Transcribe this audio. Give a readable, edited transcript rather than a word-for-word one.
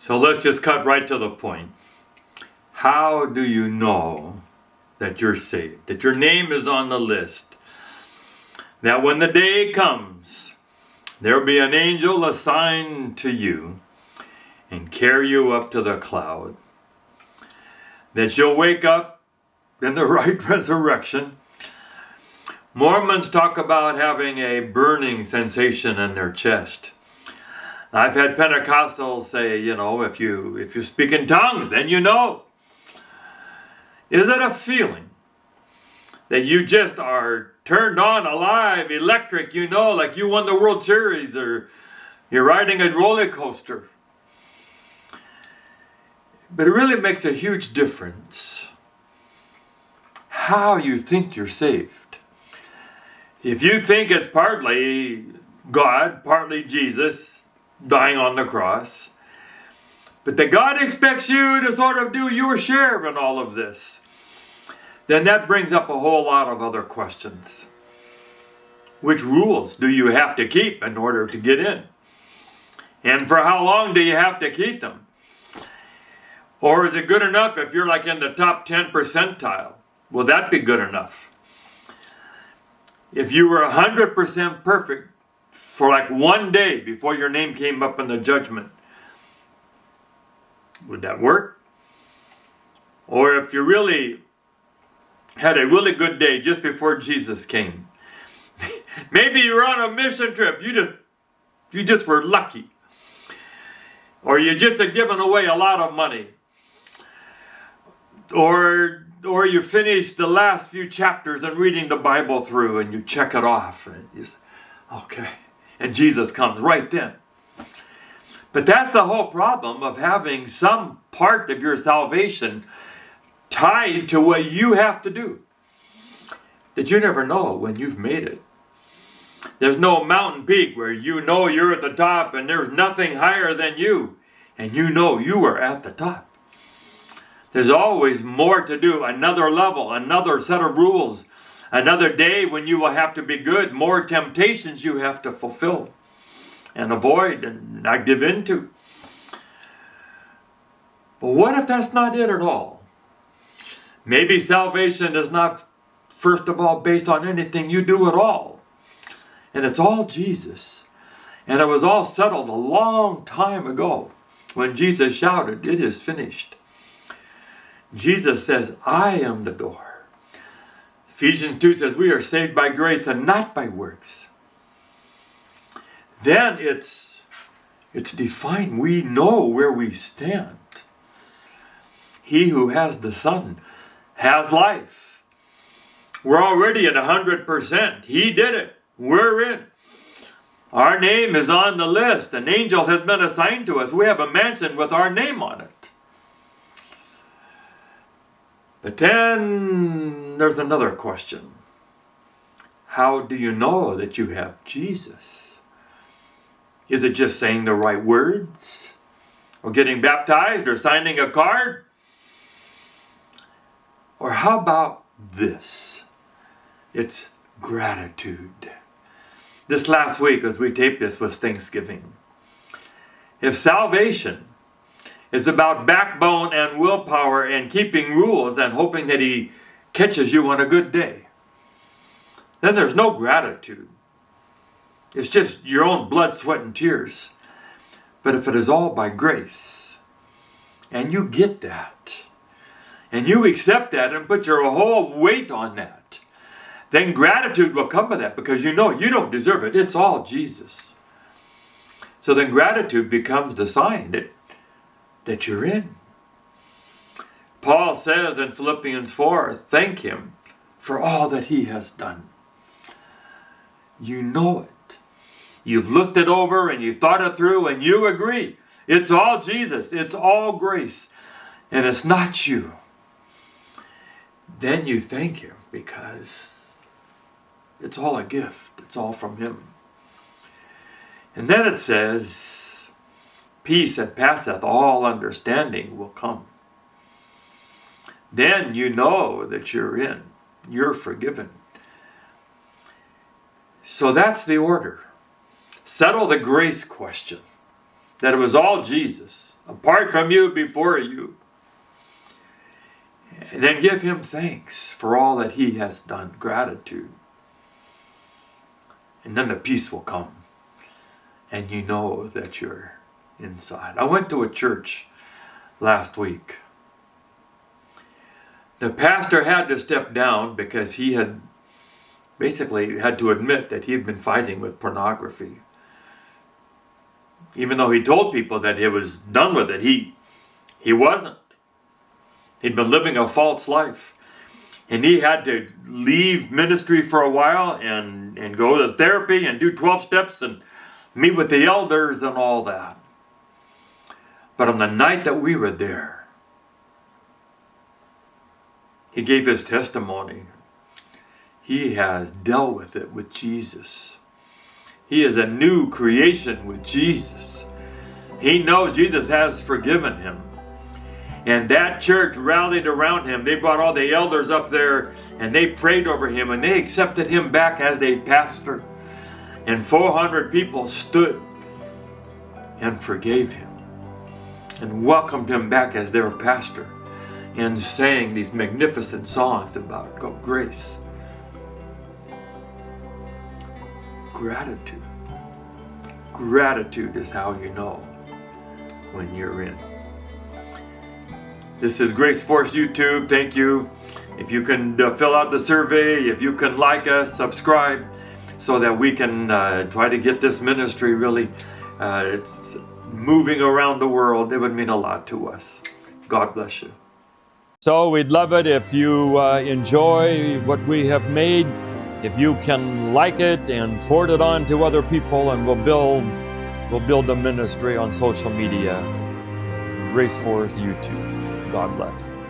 So let's just cut right to the point. How do you know that you're saved? That your name is on the list? That when the day comes, there'll be an angel assigned to you and carry you up to the cloud. That you'll wake up in the right resurrection. Mormons talk about having a burning sensation in their chest. I've had Pentecostals say, if you speak in tongues, then you know. Is it a feeling that you just are turned on, alive, electric, like you won the World Series or you're riding a roller coaster? But it really makes a huge difference how you think you're saved. If you think it's partly God, partly Jesus dying on the cross, but that God expects you to sort of do your share in all of this, then that brings up a whole lot of other questions. Which rules do you have to keep in order to get in? And for how long do you have to keep them? Or is it good enough if you're like in the top 10 percentile? Will that be good enough? If you were 100% perfect for like one day before your name came up in the judgment, would that work? Or if you really had a really good day just before Jesus came, maybe you were on a mission trip, you just were lucky, or you just had given away a lot of money, or you finished the last few chapters and reading the Bible through and you check it off and you say, okay, and Jesus comes right then. But that's the whole problem of having some part of your salvation tied to what you have to do, that you never know when you've made it. There's no mountain peak where you're at the top and there's nothing higher than you, and you are at the top. There's always more to do, another level, another set of rules, another day when you will have to be good, more temptations you have to fulfill and avoid and not give in to. But what if that's not it at all? Maybe salvation is not, first of all, based on anything you do at all. And it's all Jesus. And it was all settled a long time ago when Jesus shouted, "It is finished." Jesus says, "I am the door." Ephesians 2 says, we are saved by grace and not by works. Then it's defined. We know where we stand. He who has the Son has life. We're already at 100%. He did it. We're in. Our name is on the list. An angel has been assigned to us. We have a mansion with our name on it. But then there's another question. How do you know that you have Jesus? Is it just saying the right words? Or getting baptized? Or signing a card? Or how about this? It's gratitude. This last week, as we taped this, was Thanksgiving. If salvation is about backbone and willpower and keeping rules and hoping that He catches you on a good day, then there's no gratitude. It's just your own blood, sweat, and tears. But if it is all by grace, and you get that, and you accept that and put your whole weight on that, then gratitude will come with that, because you know you don't deserve it. It's all Jesus. So then gratitude becomes the sign that you're in. Paul says in Philippians 4, thank Him for all that He has done. You know it. You've looked it over and you've thought it through and you agree. It's all Jesus. It's all grace. And it's not you. Then you thank Him because it's all a gift. It's all from Him. And then it says, peace that passeth all understanding will come. Then you know that you're in. You're forgiven. So that's the order. Settle the grace question. That it was all Jesus. apart from you, before you. And then give him thanks for all that he has done, gratitude. And then the peace will come. And you know that you're inside. I went to a church last week. The pastor had to step down because he had basically had to admit that he had been fighting with pornography. Even though he told people that he was done with it, he wasn't. He'd been living a false life. And he had to leave ministry for a while and go to therapy and do 12 steps and meet with the elders and all that. But on the night that we were there, he gave his testimony. He has dealt with it with Jesus. He is a new creation with Jesus. He knows Jesus has forgiven him. And that church rallied around him. They brought all the elders up there and they prayed over him and they accepted him back as a pastor. And 400 people stood and forgave him and welcomed him back as their pastor and sang these magnificent songs about grace. Gratitude. Gratitude is how you know when you're in. This is Grace Force YouTube. Thank you. If you can fill out the survey, if you can like us, subscribe, so that we can try to get this ministry really it's moving around the world. It would mean a lot to us. God bless you. So we'd love it if you enjoy what we have made. If you can like it and forward it on to other people, and we'll build the ministry on social media. Grace Force YouTube. God bless.